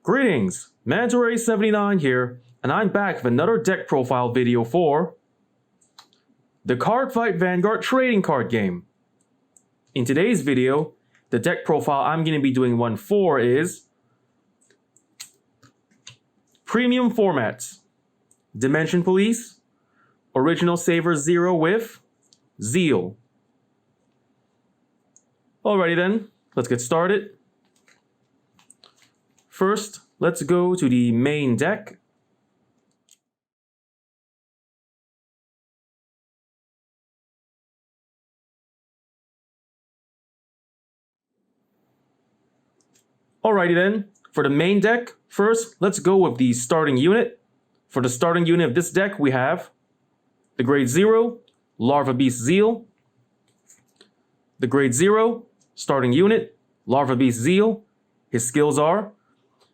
Greetings, Mantoray79 here, and I'm back with another deck profile video for the Cardfight Vanguard trading card game. In today's video, the deck profile I'm going to be doing one for is Premium Formats, Dimension Police, Original Saver 0 with Zeal. Alrighty then, let's get started. First, let's go to the main deck. Alrighty then, for the main deck, first let's go with the starting unit. For the starting unit of this deck, we have the Grade 0, Larva Beast Zeal. The Grade 0, starting unit, Larva Beast Zeal. His skills are: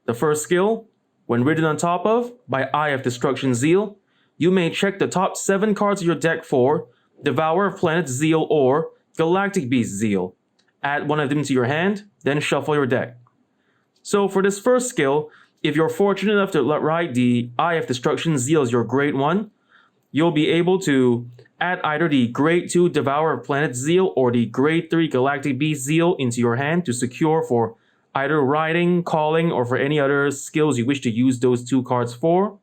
the first skill, when ridden on top of by Eye of Destruction Zeal, you may check the top 7 cards of your deck for Devourer of Planets Zeal or Galactic Beast Zeal. Add one of them to your hand, then shuffle your deck. So for this first skill, if you're fortunate enough to ride the Eye of Destruction Zeal as your Grade 1, you'll be able to add either the Grade 2 Devourer of Planets Zeal or the Grade 3 Galactic Beast Zeal into your hand to secure for either riding, calling, or for any other skills you wish to use those 2 cards for.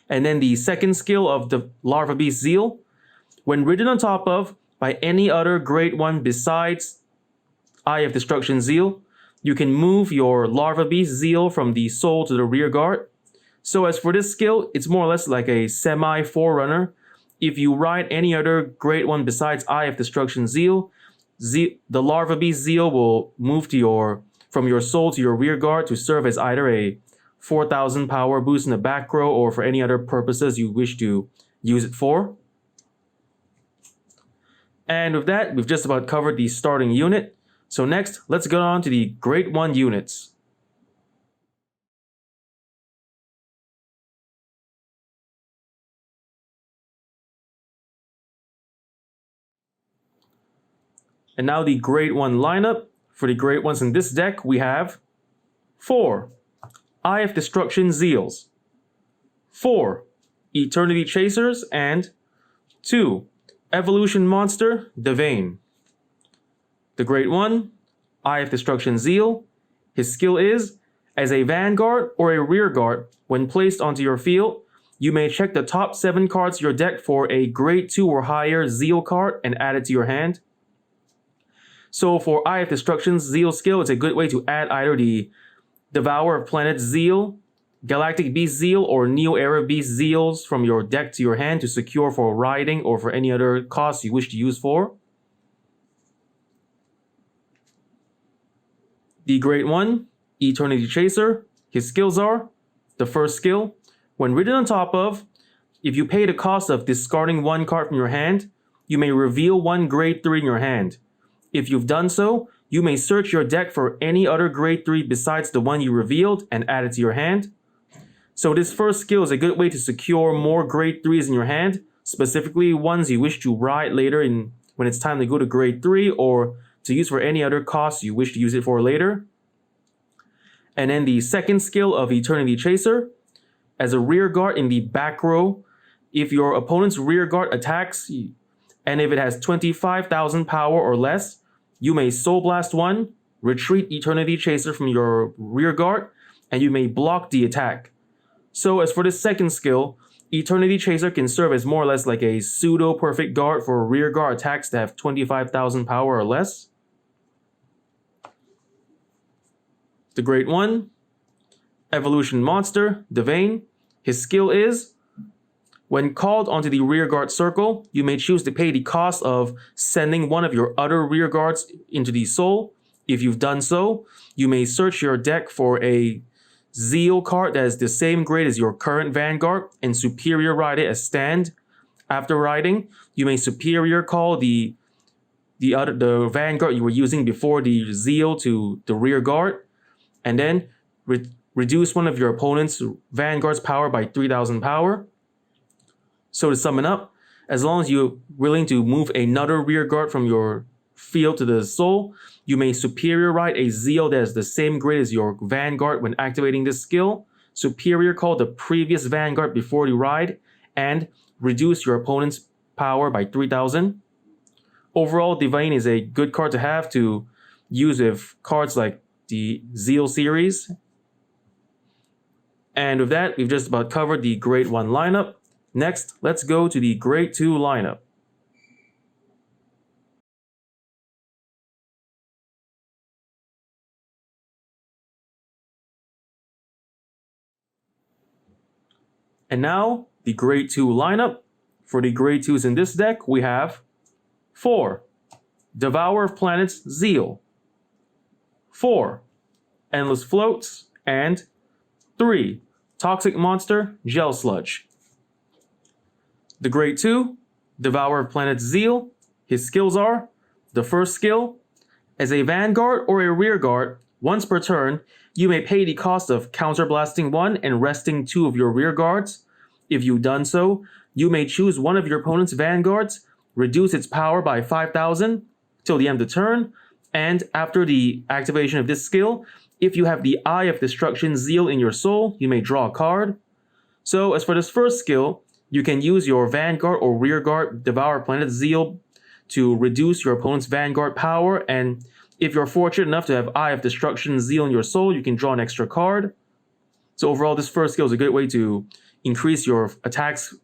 And then the second skill of the Larva Beast Zeal, when ridden on top of by any other Grade 1 besides Eye of Destruction Zeal, you can move your Larva Beast Zeal from the soul to the rear guard. So as for this skill, it's more or less like a semi-forerunner. If you ride any other Grade 1 besides Eye of Destruction Zeal, the Larva Beast Zeal will move to from your soul to your rear guard to serve as either a 4,000 power boost in the back row or for any other purposes you wish to use it for. And with that, we've just about covered the starting unit. So next, let's go on to the Grade 1 units. And now the Grade 1 lineup. For the Grade 1s in this deck, we have 4 Eye of Destruction Zeals, 4 Eternity Chasers, and 2 Evolution Monster, Devane. The Grade 1, Eye of Destruction Zeal. His skill is, as a Vanguard or a Rear Guard, when placed onto your field, you may check the top 7 cards of your deck for a Grade 2 or higher Zeal card and add it to your hand. So for Eye of Destruction's Zeal skill, it's a good way to add either the Devourer of Planets Zeal, Galactic Beast Zeal, or Neo Era Beast Zeals from your deck to your hand to secure for riding or for any other cost you wish to use for. The Grade 1, Eternity Chaser. His skills are: the first skill, when ridden on top of, if you pay the cost of discarding 1 card from your hand, you may reveal 1 Grade 3 in your hand. If you've done so, you may search your deck for any other Grade 3 besides the one you revealed and add it to your hand. So this first skill is a good way to secure more Grade 3s in your hand, specifically ones you wish to ride later when it's time to go to Grade 3 or to use for any other costs you wish to use it for later. And then the second skill of Eternity Chaser, as a rear guard in the back row, if your opponent's rear guard attacks you, and if it has 25,000 power or less, you may Soul Blast 1, retreat Eternity Chaser from your rear guard, and you may block the attack. So as for this second skill, Eternity Chaser can serve as more or less like a pseudo-perfect guard for rear guard attacks that have 25,000 power or less. The Grade 1, Evolution Monster, Devane. His skill is, when called onto the rear guard circle, you may choose to pay the cost of sending one of your other rear guards into the soul. If you've done so, you may search your deck for a Zeal card that is the same grade as your current Vanguard and superior ride it as stand. After riding, you may superior call the Vanguard you were using before the Zeal to the rear guard, and then reduce one of your opponent's Vanguard's power by 3,000 power. So to sum it up, as long as you're willing to move another rear guard from field to the soul, you may superior ride a Zeal that is the same grade as your Vanguard when activating this skill. Superior call the previous Vanguard before you ride, and reduce your opponent's power by 3000. Overall, Divine is a good card to have to use with cards like the Zeal series. And with that, we've just about covered the Grade 1 lineup. Next, let's go to the Grade 2 lineup. And now, the Grade 2 lineup. For the Grade 2s in this deck, we have 4. Devourer of Planets Zeal, 4. Endless Floats, and 3. Toxic Monster Gel Sludge. The Grade 2, Devourer of Planets Zeal. His skills are: the first skill, as a Vanguard or a Rearguard, once per turn, you may pay the cost of counterblasting 1 and resting 2 of your Rearguards. If you've done so, you may choose one of your opponent's Vanguards, reduce its power by 5000 till the end of the turn, and after the activation of this skill, if you have the Eye of Destruction Zeal in your soul, you may draw a card. So as for this first skill, you can use your Vanguard or Rearguard Devour Planet Zeal to reduce your opponent's Vanguard power, and if you're fortunate enough to have Eye of Destruction Zeal in your soul, you can draw an extra card. So overall, this first skill is a good way to increase your attacks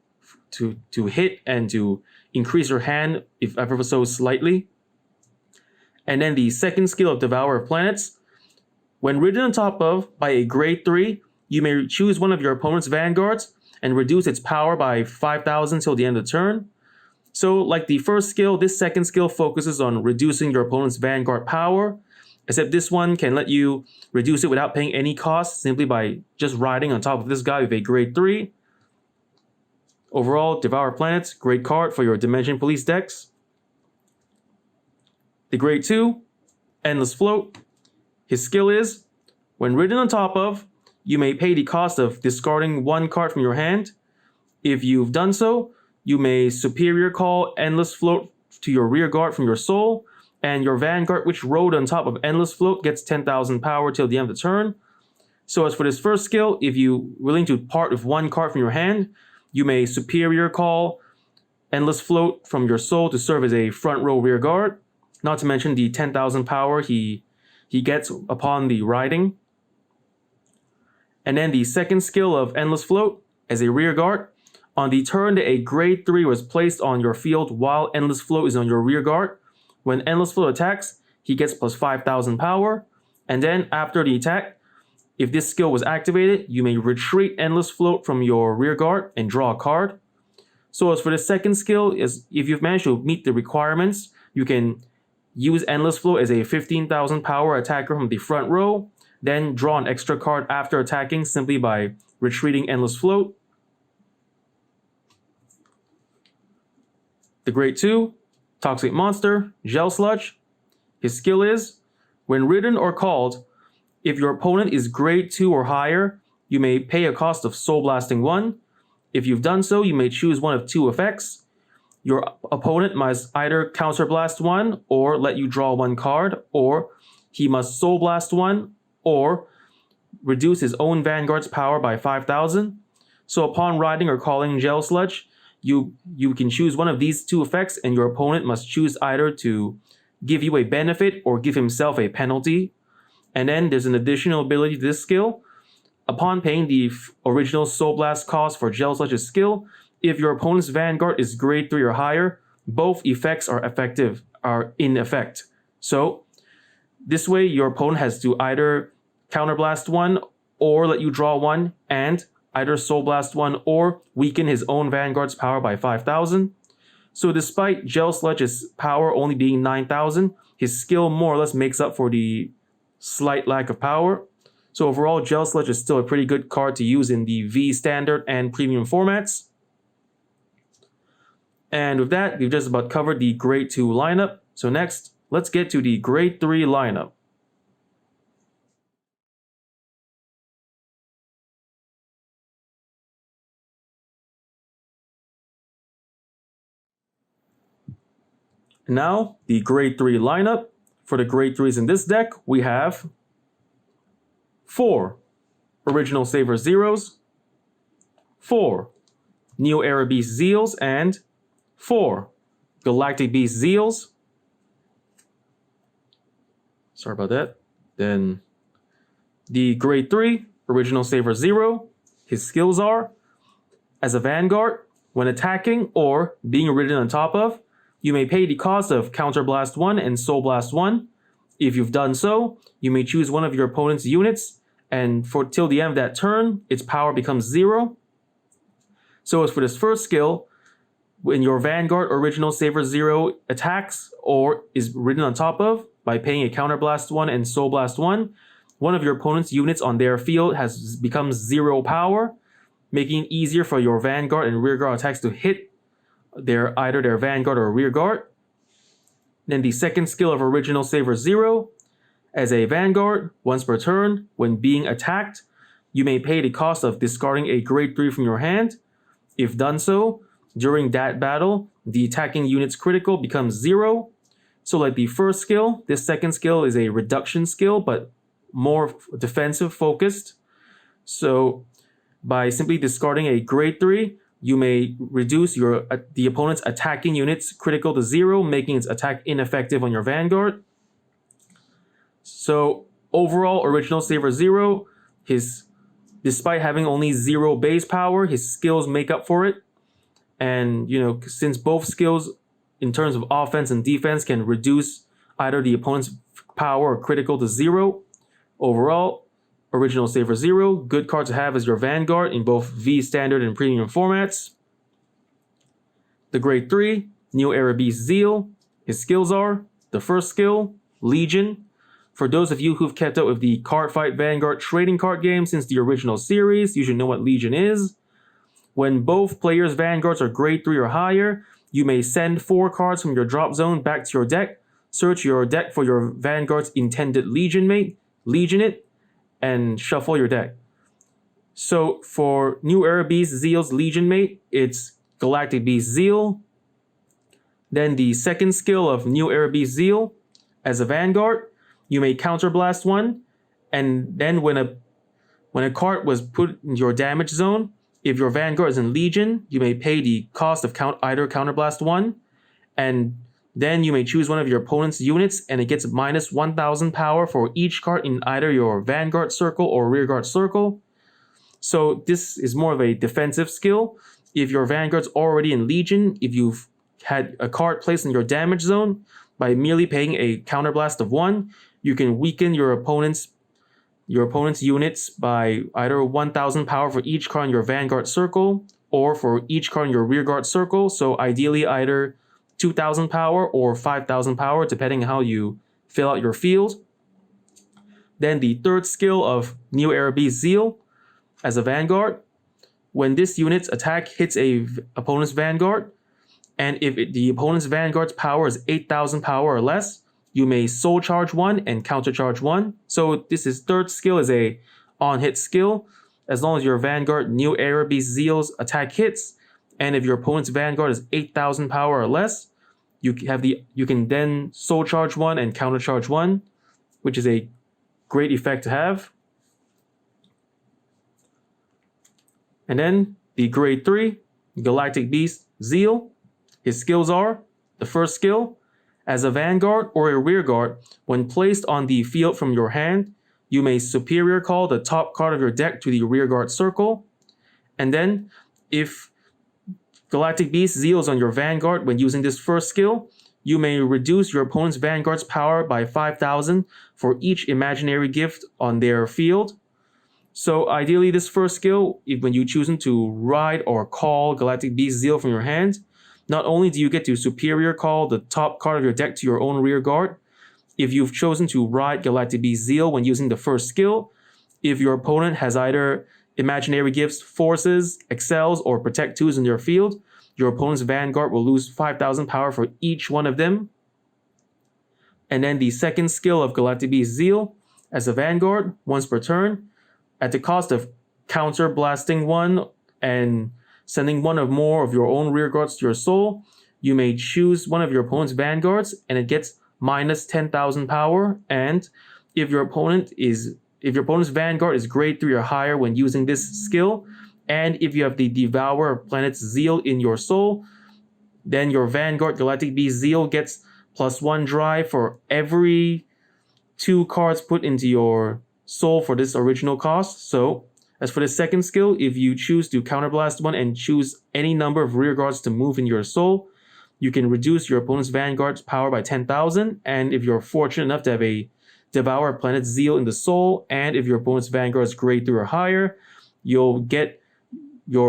to hit and to increase your hand, if ever so slightly. And then the second skill of Devourer of Planets. When ridden on top of by a Grade 3, you may choose one of your opponent's Vanguards and reduce its power by 5000 till the end of the turn. So like the first skill, this second skill focuses on reducing your opponent's Vanguard power, except this one can let you reduce it without paying any cost, simply by just riding on top of this guy with a Grade 3. Overall, Devour Planets, great card for your Dimension Police decks. The Grade 2, Endless Float. His skill is, when ridden on top of, you may pay the cost of discarding 1 card from your hand. If you've done so, you may superior call Endless Float to your Rearguard from your soul, and your Vanguard which rode on top of Endless Float gets 10,000 power till the end of the turn. So as for this first skill, if you're willing to part with 1 card from your hand, you may superior call Endless Float from your soul to serve as a front row Rearguard, not to mention the 10,000 power he gets upon the riding. And then the second skill of Endless Float, as a Rearguard, on the turn that a Grade 3 was placed on your field while Endless Float is on your Rearguard, when Endless Float attacks, he gets plus 5,000 power, and then after the attack, if this skill was activated, you may retreat Endless Float from your Rearguard and draw a card. So as for the second skill, is if you've managed to meet the requirements, you can use Endless Float as a 15,000 power attacker from the front row, then draw an extra card after attacking simply by retreating Endless Float. The Grade 2, Toxic Monster, Gel Sludge. His skill is, when ridden or called, if your opponent is Grade 2 or higher, you may pay a cost of Soul Blasting 1. If you've done so, you may choose one of 2 effects. Your opponent must either Counterblast 1 or let you draw 1 card, or he must Soul Blast 1 or reduce his own Vanguard's power by 5,000. So upon riding or calling Gel Sludge, you can choose one of these 2 effects, and your opponent must choose either to give you a benefit or give himself a penalty. And then there's an additional ability to this skill. Upon paying the original Soul Blast cost for Gel Sludge's skill, if your opponent's Vanguard is Grade 3 or higher, both effects are in effect. So this way your opponent has to either Counterblast 1 or let you draw 1, and either Soul Blast 1 or weaken his own Vanguard's power by 5,000. So despite Gel Sludge's power only being 9,000, his skill more or less makes up for the slight lack of power. So overall, Gel Sludge is still a pretty good card to use in the V Standard and Premium formats. And with that, we've just about covered the Grade 2 lineup. So next, let's get to the Grade 3 lineup. Now, the grade 3 lineup. For the grade 3s in this deck, we have 4 Original Saver Zeros, 4 Neo Era Beast Zeals, and 4 Galactic Beast Zeals. Sorry about that. Then the grade 3 Original Saver Zero. His skills are, as a Vanguard, when attacking or being ridden on top of, you may pay the cost of Counter Blast 1 and Soul Blast 1. If you've done so, you may choose one of your opponent's units, and till the end of that turn, its power becomes 0. So as for this first skill, when your Vanguard Original Saver Zero attacks or is ridden on top of, by paying a Counter Blast 1 and Soul Blast 1, one of your opponent's units on their field has becomes 0 power, making it easier for your Vanguard and Rearguard attacks to hit either their Vanguard or Rearguard. Then the second skill of Original Saver Zero. As a Vanguard, once per turn, when being attacked, you may pay the cost of discarding a grade 3 from your hand. If done so, during that battle, the attacking unit's critical becomes 0. So like the first skill, this second skill is a reduction skill, but more defensive focused. So by simply discarding a grade 3, you may reduce the opponent's attacking unit's critical to 0, making its attack ineffective on your Vanguard. So overall, Original Saver Zero, despite having only 0 base power, his skills make up for it. And since both skills in terms of offense and defense can reduce either the opponent's power or critical to 0, overall, Original Saver Zero, good card to have as your Vanguard in both V Standard and Premium formats. The grade 3, Neo Era Beast Zeal. His skills are, the first skill, Legion. For those of you who've kept up with the Cardfight Vanguard trading card game since the original series, you should know what Legion is. When both players' Vanguards are grade 3 or higher, you may send 4 cards from your drop zone back to your deck, search your deck for your Vanguard's intended Legion mate, Legion it, and shuffle your deck. So for New Era Beast Zeal's Legion mate, it's Galactic Beast Zeal. Then the second skill of New Era Beast Zeal, as a Vanguard, you may Counter Blast 1, and then when a card was put in your damage zone, if your Vanguard is in Legion, you may pay the cost of either Counter Blast 1, and then you may choose one of your opponent's units, and it gets minus 1,000 power for each card in either your Vanguard circle or Rearguard circle. So this is more of a defensive skill. If your Vanguard's already in Legion, if you've had a card placed in your damage zone, by merely paying a Counter Blast of 1, you can weaken your opponent's units by either 1,000 power for each card in your Vanguard circle, or for each card in your Rearguard circle. So ideally either 2,000 power or 5,000 power, depending on how you fill out your field. Then the third skill of Neo Era Beast Zeal, as a Vanguard, when this unit's attack hits a opponent's Vanguard, and if the opponent's Vanguard's power is 8,000 power or less, you may Soul Charge 1 and Counter Charge 1. So this third skill is a on-hit skill. As long as your Vanguard Neo Era Beast Zeal's attack hits, and if your opponent's Vanguard is 8,000 power or less, you can then Soul Charge 1 and Counter Charge 1, which is a great effect to have. And then the grade 3, Galactic Beast Zeal. His skills are, the first skill, as a Vanguard or a Rearguard, when placed on the field from your hand, you may Superior Call the top card of your deck to the Rearguard circle. And then, if Galactic Beast Zeal is on your Vanguard when using this first skill, you may reduce your opponent's Vanguard's power by 5,000 for each imaginary gift on their field. So ideally, this first skill, when you choose to ride or call Galactic Beast Zeal from your hand, not only do you get to Superior Call the top card of your deck to your own Rearguard, if you've chosen to ride Galactic Beast Zeal when using the first skill, if your opponent has either Imaginary Gifts, Forces, Excels, or Protect 2s in their field, your opponent's Vanguard will lose 5,000 power for each one of them. And then the second skill of Galactic Beast Zeal, as a Vanguard, once per turn, at the cost of Counter Blasting 1 and sending one or more of your own Rearguards to your soul, you may choose one of your opponent's vanguards and it gets minus 10,000 power. And if your opponent's vanguard is grade 3 or higher when using this skill, and if you have the Devourer of Planets Zeal in your soul, then your Vanguard Galactic Beast Zeal gets +1 drive for every 2 cards put into your soul for this original cost. So, as for the second skill, if you choose to counterblast one and choose any number of rear guards to move in your soul, you can reduce your opponent's Vanguard's power by 10,000. And if you're fortunate enough to have a Devourer of Planets Zeal in the soul, and if your opponent's Vanguard is grade 3 or higher, your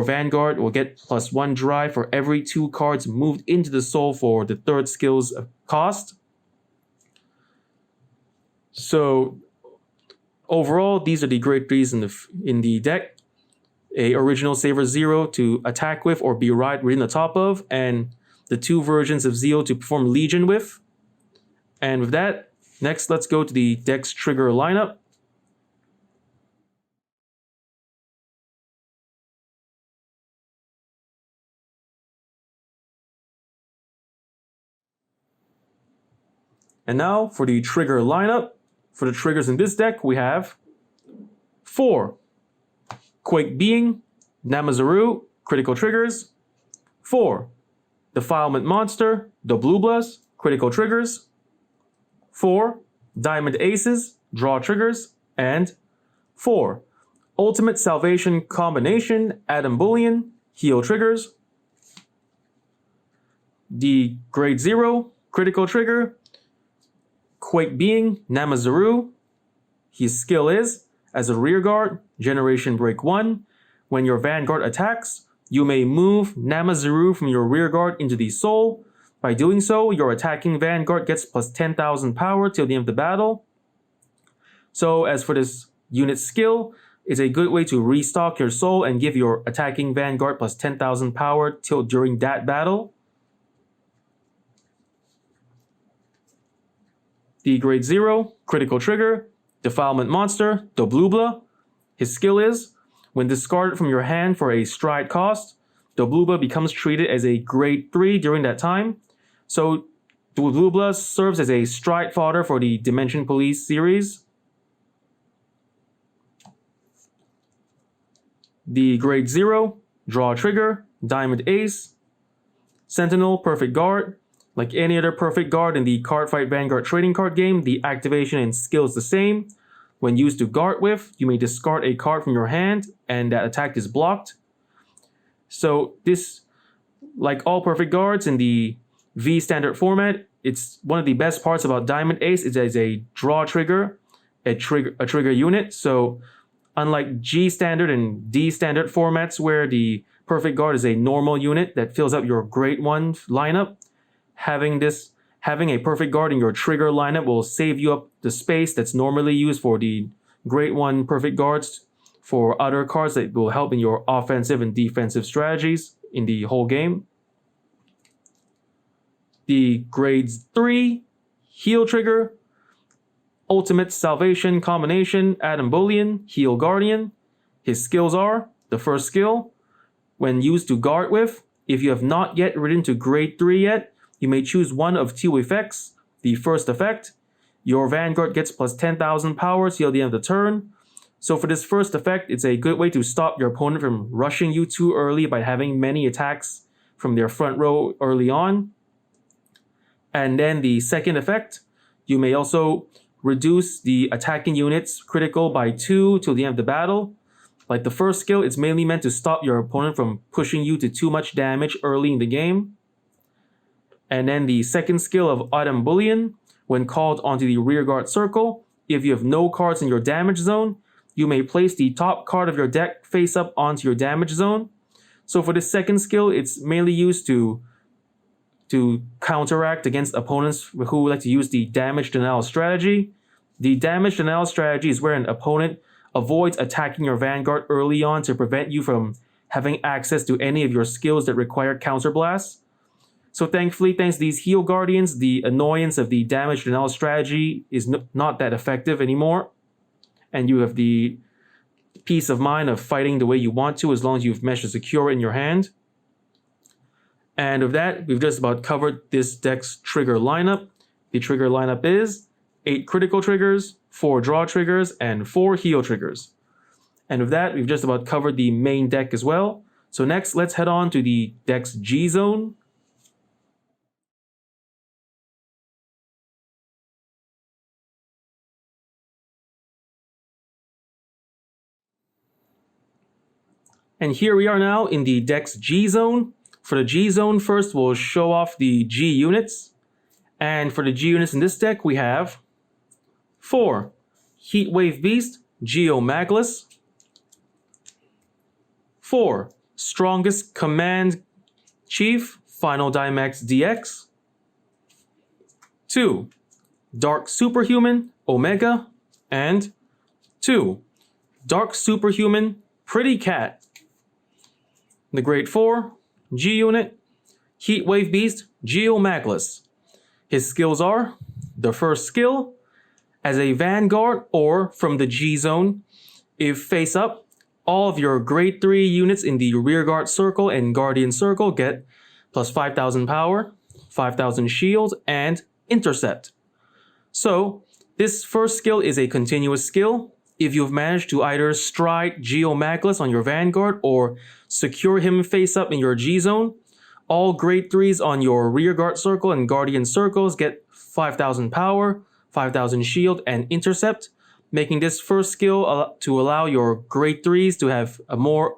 Vanguard will get +1 drive for every 2 cards moved into the soul for the third skill's cost. So overall, these are the grade 3s in the deck. A original Saver 0 to attack with or be right within the top of, and the 2 versions of Zeal to perform Legion with. And with that, next let's go to the deck's trigger lineup. And now for the trigger lineup. For the triggers in this deck, we have 4 Quake Being, Namazaru, critical triggers. 4 Defilement Monster, the Blue Bloods, critical triggers. 4 Diamond Aces, draw triggers. And 4 Ultimate Salvation Combination, Adam Bullion, heal triggers. The grade 0, critical trigger, Quake Being, Namazaru. His skill is, as a rear guard, Generation Break 1, when your Vanguard attacks, you may move Namazaru from your rear guard into the soul. By doing so, your attacking Vanguard gets +10,000 power till the end of the battle. So as for this unit skill, it's a good way to restock your soul and give your attacking Vanguard +10,000 power till during that battle. The grade 0, critical trigger, Defilement Monster, the Blubla. His skill is, when discarded from your hand for a stride cost, the Blubla becomes treated as a grade 3 during that time. So the Blubla serves as a stride fodder for the Dimension Police series. The grade 0, draw trigger, Diamond Ace, Sentinel, Perfect Guard. Like any other Perfect Guard in the Cardfight Vanguard trading card game, the activation and skill is the same. When used to guard with, you may discard a card from your hand, and that attack is blocked. So this, like all Perfect Guards in the V standard format, it's one of the best parts about Diamond Ace is as a draw trigger, a trigger unit. So unlike G standard and D standard formats where the Perfect Guard is a normal unit that fills up your grade 1 lineup, having a Perfect Guard in your trigger lineup will save you up the space that's normally used for the grade 1 Perfect Guards for other cards that will help in your offensive and defensive strategies in the whole game. The grades 3, heal trigger, Ultimate Salvation Combination, Adam Bullion, Heal Guardian. His skills are, the first skill, when used to guard with, if you have not yet ridden to grade 3 yet, you may choose one of 2 effects. The first effect, your Vanguard gets +10,000 power till the end of the turn. So for this first effect, it's a good way to stop your opponent from rushing you too early by having many attacks from their front row early on. And then the second effect, you may also reduce the attacking unit's critical by 2 till the end of the battle. Like the first skill, it's mainly meant to stop your opponent from pushing you to too much damage early in the game. And then the second skill of Adam Bullion, when called onto the rearguard circle, if you have no cards in your damage zone, you may place the top card of your deck face up onto your damage zone. So for this second skill, it's mainly used to counteract against opponents who like to use the damage denial strategy. The damage denial strategy is where an opponent avoids attacking your Vanguard early on to prevent you from having access to any of your skills that require counterblasts. So thankfully, thanks to these Heal Guardians, the annoyance of the damage denial strategy is not that effective anymore. And you have the peace of mind of fighting the way you want to as long as you've Mesh Secure in your hand. And with that, we've just about covered this deck's trigger lineup. The trigger lineup is 8 critical triggers, 4 draw triggers, and 4 heal triggers. And with that, we've just about covered the main deck as well. So next, let's head on to the deck's G zone. And here we are now in the deck's G zone. For the G zone, first we'll show off the G units. And for the G units in this deck, we have 4 Heatwave Beast, Geomaglus. 4 Strongest Command Chief, Final Dynamax DX. 2 Dark Superhuman, Omega. And 2 Dark Superhuman, Pretty Cat. The Grade 4 G unit, Heatwave Beast, Geomaglus. His skills are, the first skill, as a Vanguard or from the G zone, if face up, all of your grade 3 units in the Rearguard Circle and Guardian Circle get plus 5,000 power, 5,000 shield, and intercept. So, this first skill is a continuous skill. If you've managed to either stride Geomaglus on your Vanguard or secure him face up in your G zone, all grade 3s on your Rearguard Circle and Guardian Circles get 5,000 power, 5,000 shield, and intercept, making this first skill to allow your grade 3s to have a more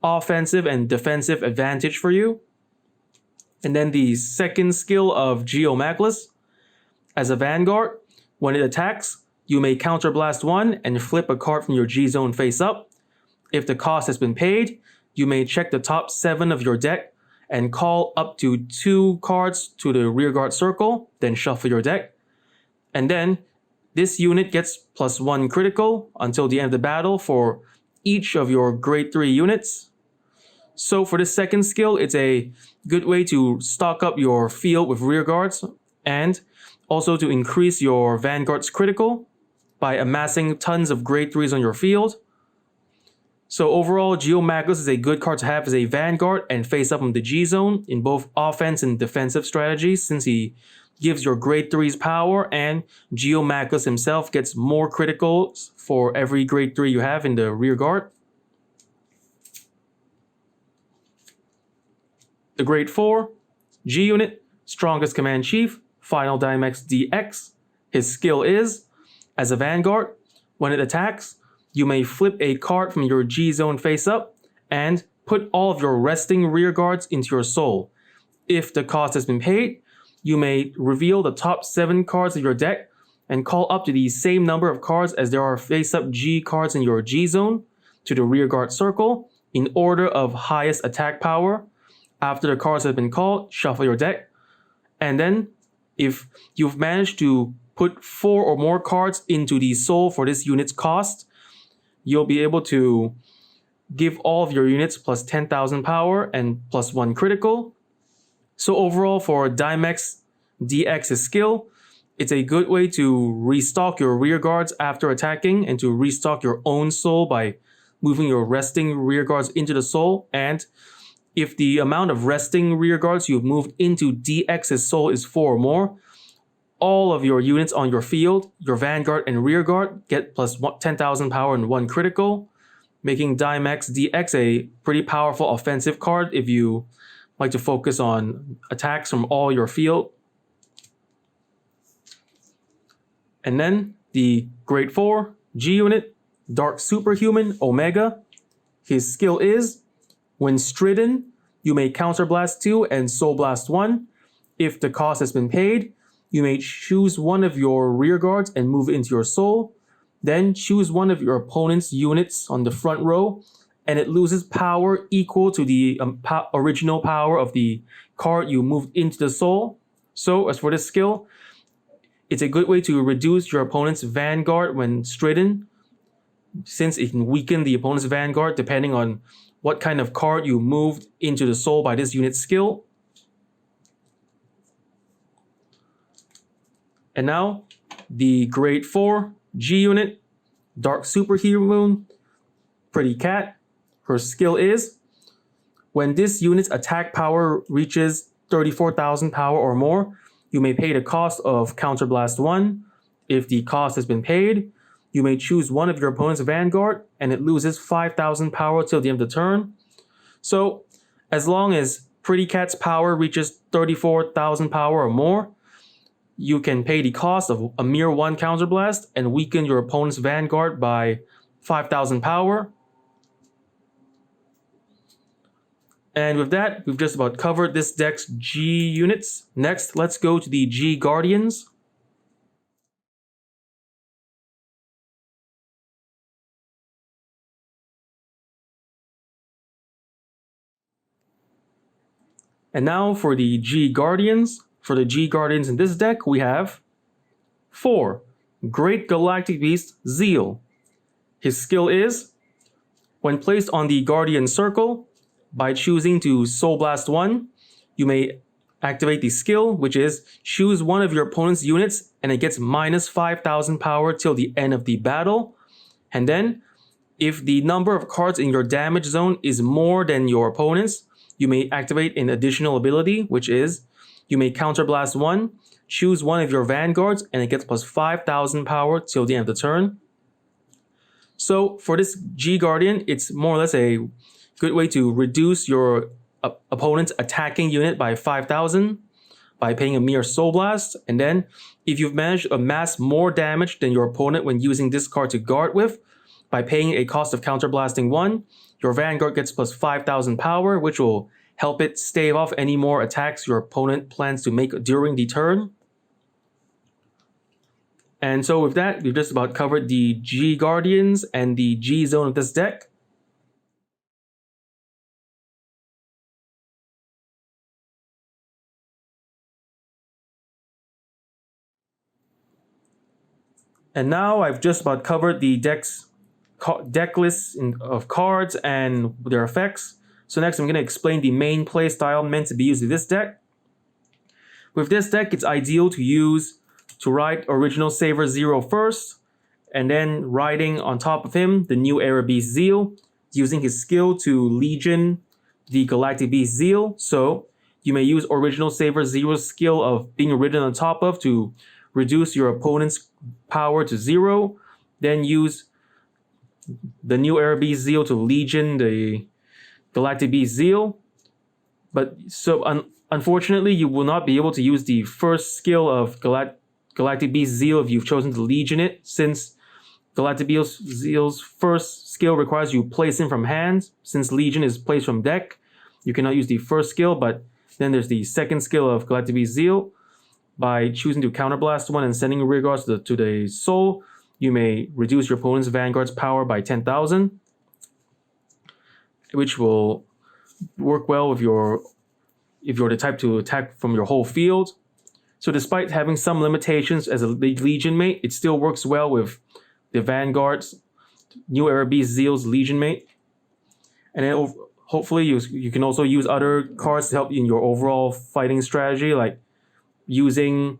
offensive and defensive advantage for you. And then the second skill of Geomaglus, as a Vanguard, when it attacks, you may counterblast 1 and flip a card from your G zone face up. If the cost has been paid, you may check the top 7 of your deck and call up to 2 cards to the Rearguard Circle, then shuffle your deck. And then this unit gets plus 1 critical until the end of the battle for each of your grade 3 units. So for this second skill, it's a good way to stock up your field with Rearguards and also to increase your Vanguard's critical by amassing tons of grade 3s on your field. So overall, Geomaglus is a good card to have as a Vanguard and face up on the G zone in both offense and defensive strategies, since he gives your grade 3s power, and Geomaglus himself gets more criticals for every grade 3 you have in the Rearguard. The grade 4 G unit, Strongest Command Chief, Final Dynamax DX. His skill is, as a Vanguard, when it attacks, you may flip a card from your G zone face up and put all of your resting Rearguards into your soul. If the cost has been paid, you may reveal the top 7 cards of your deck and call up to the same number of cards as there are face up G cards in your G zone to the Rearguard Circle in order of highest attack power. After the cards have been called, shuffle your deck. And then, if you've managed to put 4 or more cards into the soul for this unit's cost, you'll be able to give all of your units plus 10,000 power and plus 1 critical. So overall, for Dynamax DX's skill, it's a good way to restock your Rearguards after attacking and to restock your own soul by moving your resting Rearguards into the soul. And if the amount of resting Rearguards you've moved into DX's soul is 4 or more, all of your units on your field, your Vanguard and Rearguard, get plus 10,000 power and 1 critical, making Dynamax DX a pretty powerful offensive card if you like to focus on attacks from all your field. And then the grade 4 G unit, Dark Superhuman Omega. His skill is, when stridden, you may counterblast 2 and soul blast 1. If the cost has been paid, you may choose one of your Rearguards and move it into your soul. Then choose one of your opponent's units on the front row, and it loses power equal to the original power of the card you moved into the soul. So as for this skill, it's a good way to reduce your opponent's Vanguard when stridden, since it can weaken the opponent's Vanguard depending on what kind of card you moved into the soul by this unit's skill. And now, the grade 4 G unit, Dark Superhuman Pretty Cat. Her skill is, When this unit's attack power reaches 34,000 power or more, you may pay the cost of Counterblast 1. If the cost has been paid, you may choose one of your opponent's Vanguard, and it loses 5,000 power till the end of the turn. So, as long as Pretty Cat's power reaches 34,000 power or more, you can pay the cost of a mere 1 Counterblast and weaken your opponent's Vanguard by 5,000 power. And with that, we've just about covered this deck's G units. Next, let's go to the G Guardians. And now for the G Guardians. For the G Guardians in this deck, we have 4. Great Galactic Beast Zeal. His skill is, when placed on the Guardian Circle, by choosing to Soul Blast 1, you may activate the skill, which is choose one of your opponent's units and it gets minus 5,000 power till the end of the battle. And then, if the number of cards in your damage zone is more than your opponent's, you may activate an additional ability, which is you may Counterblast 1, choose one of your Vanguards, and it gets plus 5,000 power till the end of the turn. So for this G Guardian, it's more or less a good way to reduce your opponent's attacking unit by 5,000 by paying a mere Soul Blast. And then if you've managed to amass more damage than your opponent when using this card to guard with, by paying a cost of Counterblasting 1, your Vanguard gets plus 5,000 power, which will help it stave off any more attacks your opponent plans to make during the turn. And so with that, we've just about covered the G Guardians and the G zone of this deck. And now I've just about covered the deck lists of cards and their effects. So next I'm going to explain the main play style meant to be used with this deck. With this deck, it's ideal to ride Original Saver Zero first, and then riding on top of him the new Era Beast Zeal, using his skill to Legion the Galactic Beast Zeal. So you may use Original Saver Zero's skill of being ridden on top of to reduce your opponent's power to 0, then use the new Era Beast Zeal to Legion the Galactic Beast Zeal. But unfortunately, you will not be able to use the first skill of Galactic Beast Zeal if you've chosen to Legion it, since Galactic Beast Zeal's first skill requires you place him from hand. Since Legion is placed from deck, you cannot use the first skill, but then there's the second skill of Galactic Beast Zeal. By choosing to Counterblast 1 and sending regards to the soul, you may reduce your opponent's Vanguard's power by 10,000, which will work well if you're the type to attack from your whole field. So despite having some limitations as a Legion mate, it still works well with the Vanguard's new Era Beast Zeal's Legion mate. And then hopefully you can also use other cards to help you in your overall fighting strategy, like using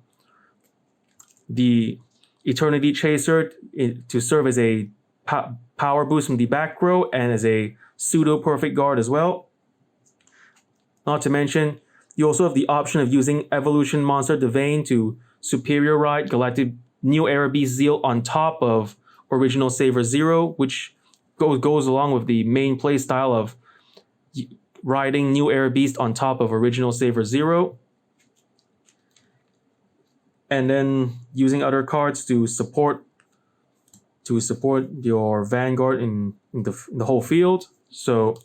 the Eternity Chaser to serve as a power boost from the back row and as a pseudo-perfect guard as well. Not to mention, you also have the option of using Evolution Monster Devane to Superior Ride Galactic New Era Beast Zeal on top of Original Saver Zero, which goes along with the main play style of riding New Era Beast on top of Original Saver Zero. And then using other cards to support your Vanguard in the whole field. So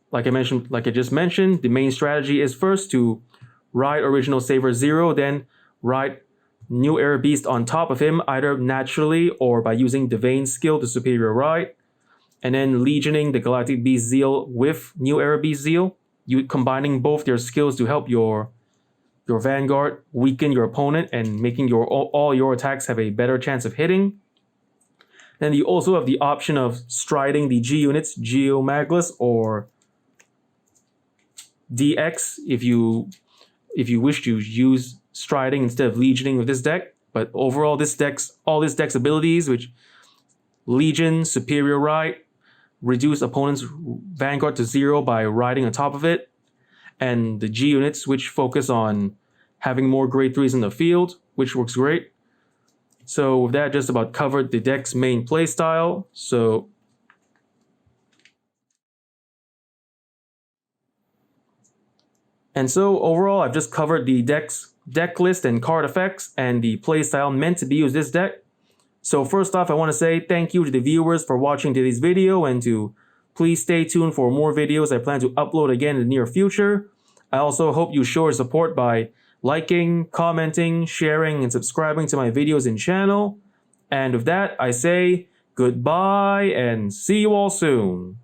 like I just mentioned, the main strategy is first to ride Original Saver Zero, then ride New Era Beast on top of him, either naturally or by using Devane's skill to Superior Ride, and then Legioning the Galactic Beast Zeal with New Era Beast Zeal, combining both their skills to help your Vanguard weaken your opponent and making all your attacks have a better chance of hitting. Then you also have the option of striding the G units, Geomaglus or DX, if you wish to use striding instead of legioning with this deck. But overall, all this deck's abilities, which Legion, Superior Ride, reduce opponent's Vanguard to 0 by riding on top of it, and the G units, which focus on having more grade 3s in the field, which works great. So with that, just about covered the deck's main playstyle. So overall, I've just covered the deck's deck list and card effects and the playstyle meant to be used this deck. So first off, I want to say thank you to the viewers for watching today's video, and to please stay tuned for more videos I plan to upload again in the near future. I also hope you show your support by liking, commenting, sharing, and subscribing to my videos and channel. And with that, I say goodbye and see you all soon.